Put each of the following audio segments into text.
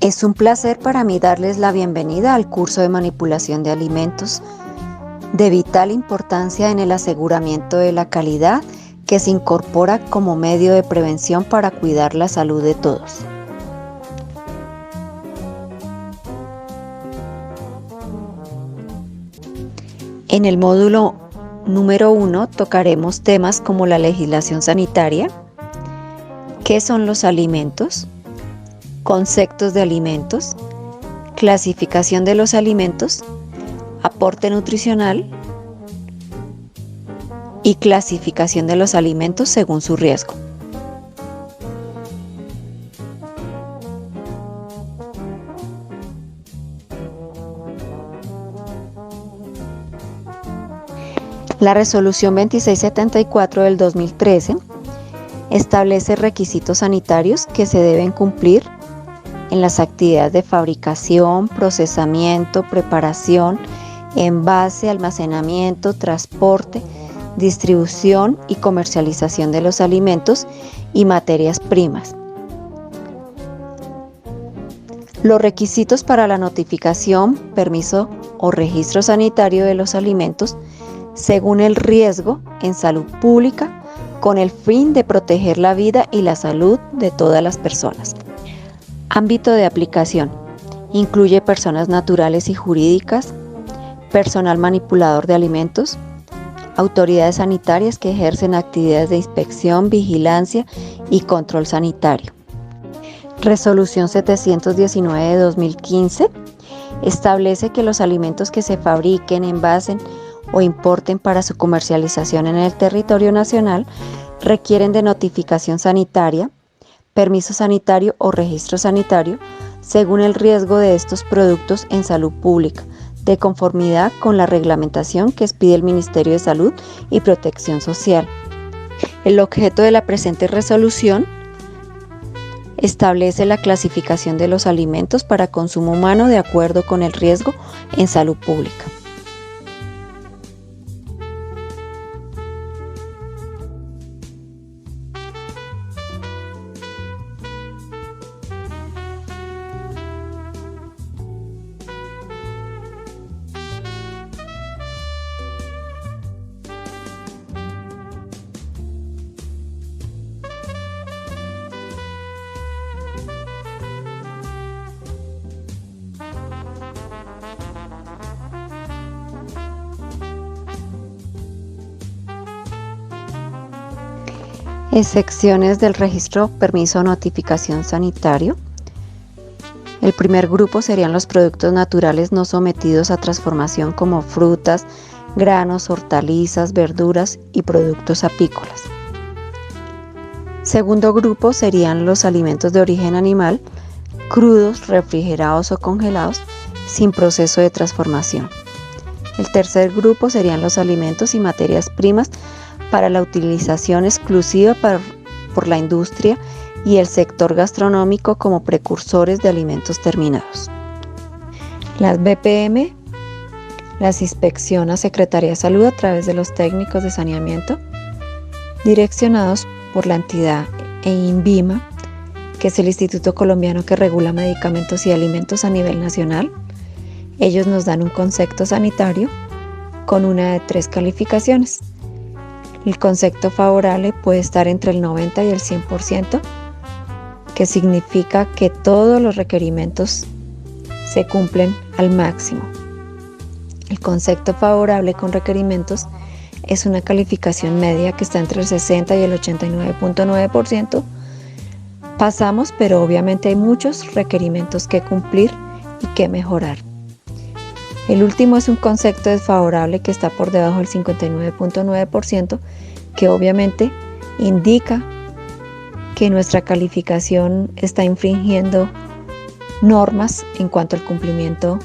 Es un placer para mí darles la bienvenida al curso de manipulación de alimentos, de vital importancia en el aseguramiento de la calidad que se incorpora como medio de prevención para cuidar la salud de todos. En el módulo número 1 tocaremos temas como la legislación sanitaria, qué son los alimentos, conceptos de alimentos, clasificación de los alimentos, aporte nutricional y clasificación de los alimentos según su riesgo. La Resolución 2674 del 2013 establece requisitos sanitarios que se deben cumplir en las actividades de fabricación, procesamiento, preparación, envase, almacenamiento, transporte, distribución y comercialización de los alimentos y materias primas. Los requisitos para la notificación, permiso o registro sanitario de los alimentos según el riesgo en salud pública con el fin de proteger la vida y la salud de todas las personas. Ámbito de aplicación. Incluye personas naturales y jurídicas, personal manipulador de alimentos, autoridades sanitarias que ejercen actividades de inspección, vigilancia y control sanitario. Resolución 719 de 2015 establece que los alimentos que se fabriquen, envasen o importen para su comercialización en el territorio nacional requieren de notificación sanitaria, permiso sanitario o registro sanitario según el riesgo de estos productos en salud pública, de conformidad con la reglamentación que expide el Ministerio de Salud y Protección Social. El objeto de la presente resolución establece la clasificación de los alimentos para consumo humano de acuerdo con el riesgo en salud pública. Excepciones del registro, permiso o notificación sanitario. El primer grupo serían los productos naturales no sometidos a transformación como frutas, granos, hortalizas, verduras y productos apícolas. Segundo grupo serían los alimentos de origen animal, crudos, refrigerados o congelados, sin proceso de transformación. El tercer grupo serían los alimentos y materias primas para la utilización exclusiva por la industria y el sector gastronómico como precursores de alimentos terminados. Las BPM las inspecciona Secretaría de Salud a través de los técnicos de saneamiento direccionados por la entidad INVIMA, que es el Instituto Colombiano que regula medicamentos y alimentos a nivel nacional. Ellos nos dan un concepto sanitario con una de 3 calificaciones. El concepto favorable puede estar entre el 90 y el 100%, que significa que todos los requerimientos se cumplen al máximo. El concepto favorable con requerimientos es una calificación media que está entre el 60 y el 89.9%. Pasamos, pero obviamente hay muchos requerimientos que cumplir y que mejorar. El último es un concepto desfavorable que está por debajo del 59.9%, que obviamente indica que nuestra calificación está infringiendo normas en cuanto al cumplimiento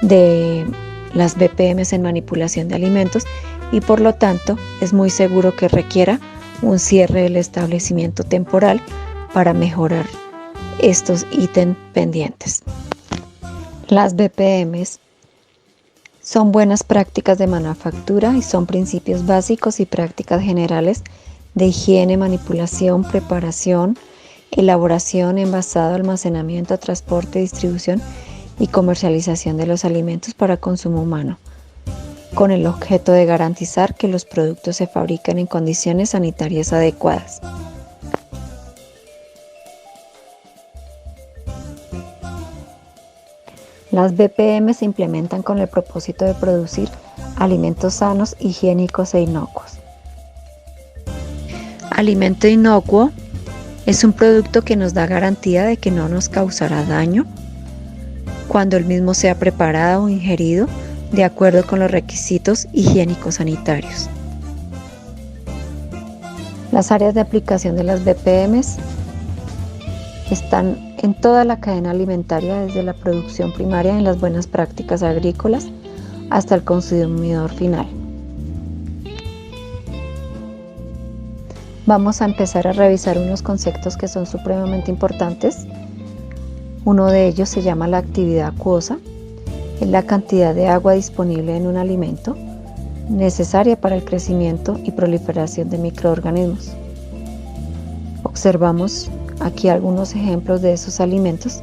de las BPMs en manipulación de alimentos y por lo tanto es muy seguro que requiera un cierre del establecimiento temporal para mejorar estos ítems pendientes. Las BPMs son buenas prácticas de manufactura y son principios básicos y prácticas generales de higiene, manipulación, preparación elaboración, envasado, almacenamiento, transporte, distribución y comercialización de los alimentos para consumo humano, con el objeto de garantizar que los productos se fabrican en condiciones sanitarias adecuadas. Las BPM se implementan con el propósito de producir alimentos sanos, higiénicos e inocuos. Alimento inocuo es un producto que nos da garantía de que no nos causará daño cuando el mismo sea preparado o ingerido de acuerdo con los requisitos higiénicos sanitarios. Las áreas de aplicación de las BPMs están en toda la cadena alimentaria, desde la producción primaria en las buenas prácticas agrícolas hasta el consumidor final. Vamos a empezar a revisar unos conceptos que son supremamente importantes. Uno de ellos se llama la actividad acuosa. Es la cantidad de agua disponible en un alimento necesaria para el crecimiento y proliferación de microorganismos. Observamos aquí algunos ejemplos de esos alimentos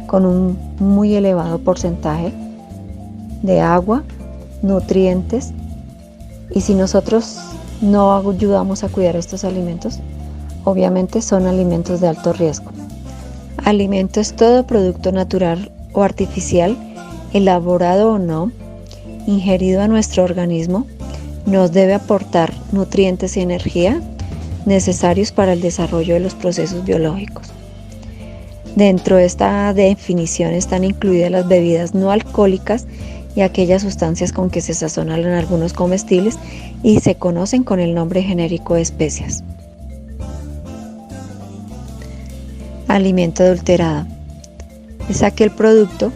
con un muy elevado porcentaje de agua, nutrientes, y si nosotros no ayudamos a cuidar estos alimentos, obviamente son alimentos de alto riesgo. Alimento es todo producto natural o artificial, elaborado o no, ingerido a nuestro organismo, nos debe aportar nutrientes y energía necesarios para el desarrollo de los procesos biológicos. Dentro de esta definición están incluidas las bebidas no alcohólicas y aquellas sustancias con que se sazonan algunos comestibles y se conocen con el nombre genérico de especias. Alimento adulterado es aquel producto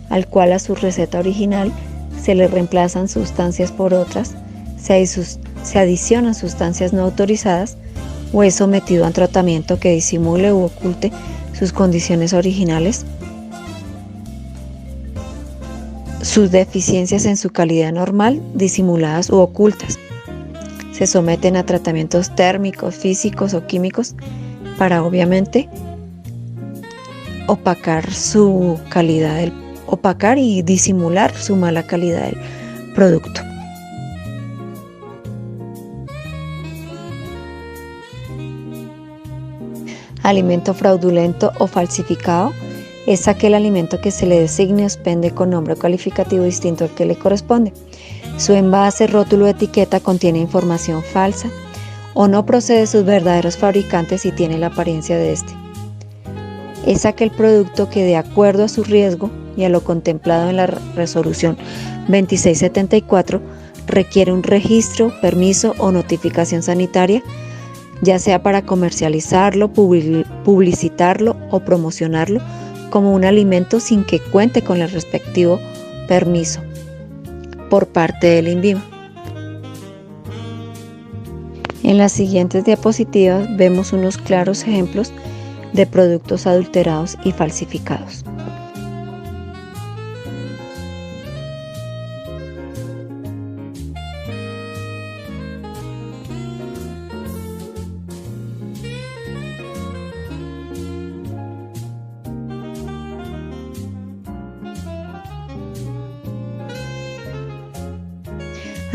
al cual a su receta original se le reemplazan sustancias por otras, se adicionan sustancias no autorizadas o es sometido a un tratamiento que disimule u oculte sus condiciones originales, sus deficiencias en su calidad normal, disimuladas u ocultas. Se someten a tratamientos térmicos, físicos o químicos para obviamente opacar y disimular su mala calidad del producto. Alimento fraudulento o falsificado es aquel alimento que se le designa o expende con nombre calificativo distinto al que le corresponde. Su envase, rótulo o etiqueta contiene información falsa o no procede de sus verdaderos fabricantes y tiene la apariencia de este. Es aquel producto que, de acuerdo a su riesgo y a lo contemplado en la resolución 2674, requiere un registro, permiso o notificación sanitaria, ya sea para comercializarlo, publicitarlo o promocionarlo como un alimento sin que cuente con el respectivo permiso por parte del INVIMA. En las siguientes diapositivas vemos unos claros ejemplos de productos adulterados y falsificados.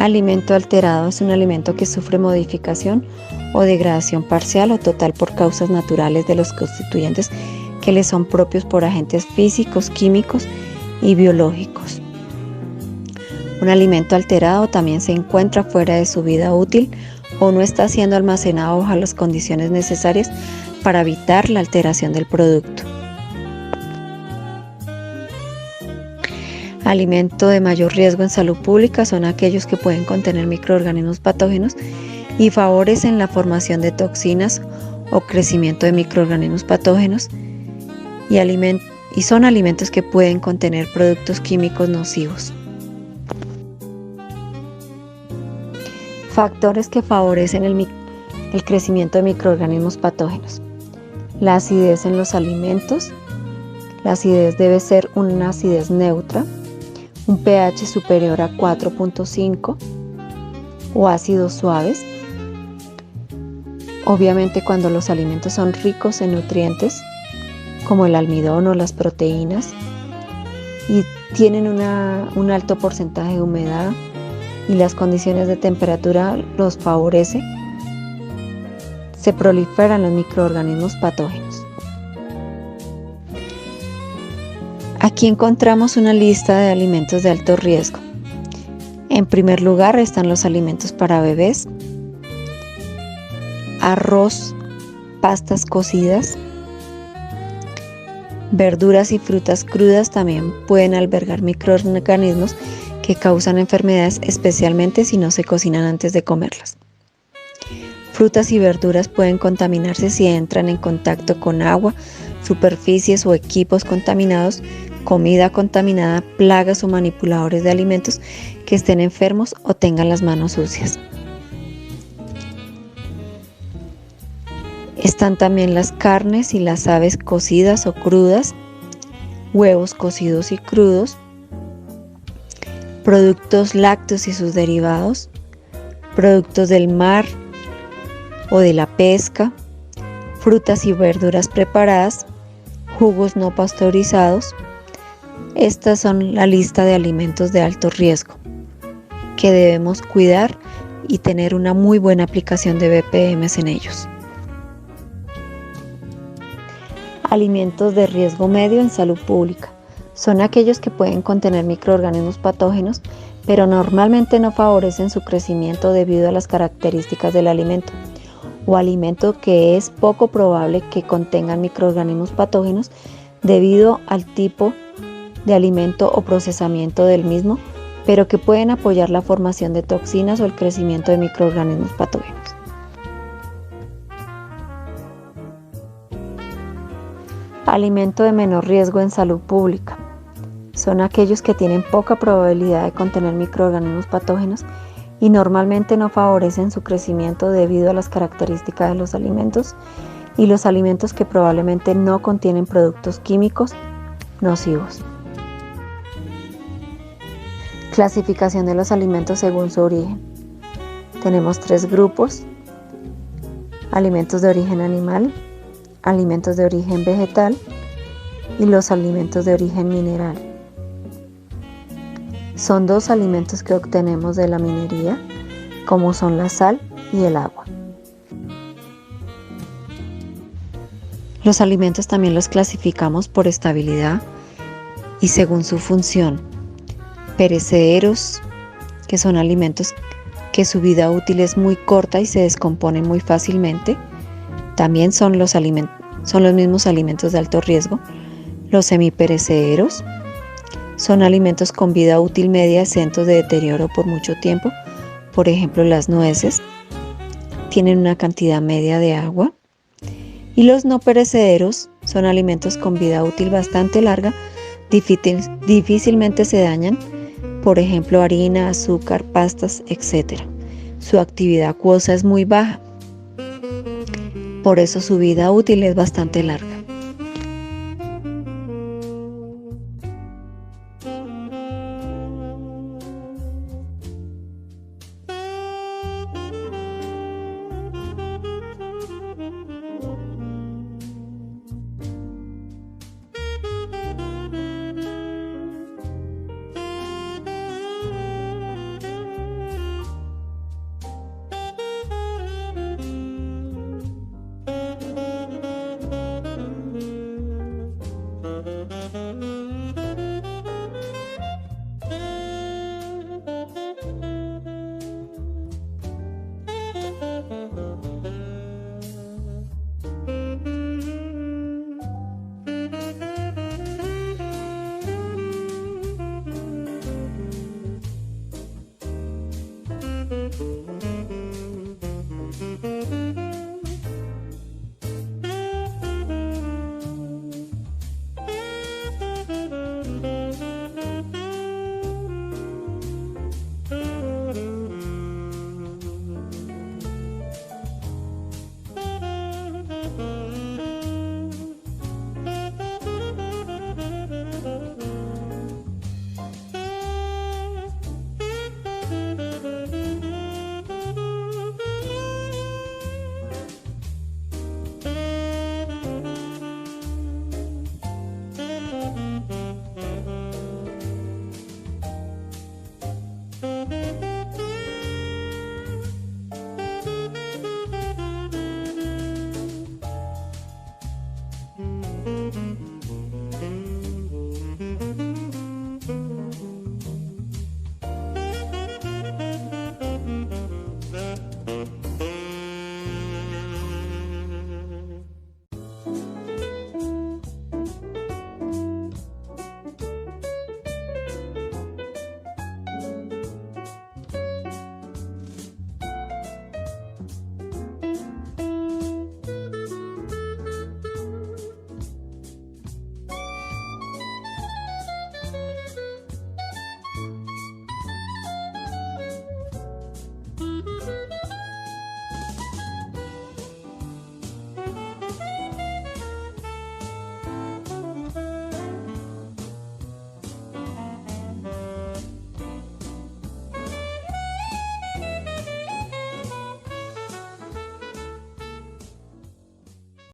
Alimento alterado es un alimento que sufre modificación o degradación parcial o total por causas naturales de los constituyentes que le son propios por agentes físicos, químicos y biológicos. Un alimento alterado también se encuentra fuera de su vida útil o no está siendo almacenado bajo las condiciones necesarias para evitar la alteración del producto. Alimento de mayor riesgo en salud pública son aquellos que pueden contener microorganismos patógenos y favorecen la formación de toxinas o crecimiento de microorganismos patógenos y son alimentos que pueden contener productos químicos nocivos. Factores que favorecen el crecimiento de microorganismos patógenos. La acidez en los alimentos. La acidez debe ser una acidez neutra, un pH superior a 4.5 o ácidos suaves. Obviamente cuando los alimentos son ricos en nutrientes, como el almidón o las proteínas, y tienen un alto porcentaje de humedad y las condiciones de temperatura los favorece, se proliferan los microorganismos patógenos. Aquí encontramos una lista de alimentos de alto riesgo. En primer lugar están los alimentos para bebés, arroz, pastas cocidas, verduras y frutas crudas también pueden albergar microorganismos que causan enfermedades, especialmente si no se cocinan antes de comerlas. Frutas y verduras pueden contaminarse si entran en contacto con agua, superficies o equipos contaminados, comida contaminada, plagas o manipuladores de alimentos que estén enfermos o tengan las manos sucias. Están también las carnes y las aves cocidas o crudas, huevos cocidos y crudos, productos lácteos y sus derivados, productos del mar o de la pesca, frutas y verduras preparadas, jugos no pasteurizados. Estas son la lista de alimentos de alto riesgo que debemos cuidar y tener una muy buena aplicación de BPMs en ellos. Alimentos de riesgo medio en salud pública. Son aquellos que pueden contener microorganismos patógenos, pero normalmente no favorecen su crecimiento debido a las características del alimento, o alimento que es poco probable que contengan microorganismos patógenos debido al tipo de alimento o procesamiento del mismo, pero que pueden apoyar la formación de toxinas o el crecimiento de microorganismos patógenos. Alimento de menor riesgo en salud pública. Son aquellos que tienen poca probabilidad de contener microorganismos patógenos y normalmente no favorecen su crecimiento debido a las características de los alimentos y los alimentos que probablemente no contienen productos químicos nocivos. Clasificación de los alimentos según su origen. Tenemos 3 grupos: alimentos de origen animal, alimentos de origen vegetal y los alimentos de origen mineral. Son 2 alimentos que obtenemos de la minería, como son la sal y el agua. Los alimentos también los clasificamos por estabilidad y según su función. Perecederos, que son alimentos que su vida útil es muy corta y se descomponen muy fácilmente. También son los mismos alimentos de alto riesgo. Los semiperecederos son alimentos con vida útil media exentos de deterioro por mucho tiempo. Por ejemplo, las nueces tienen una cantidad media de agua. Y los no perecederos son alimentos con vida útil bastante larga, difícilmente se dañan. Por ejemplo, harina, azúcar, pastas, etc. Su actividad acuosa es muy baja. Por eso su vida útil es bastante larga.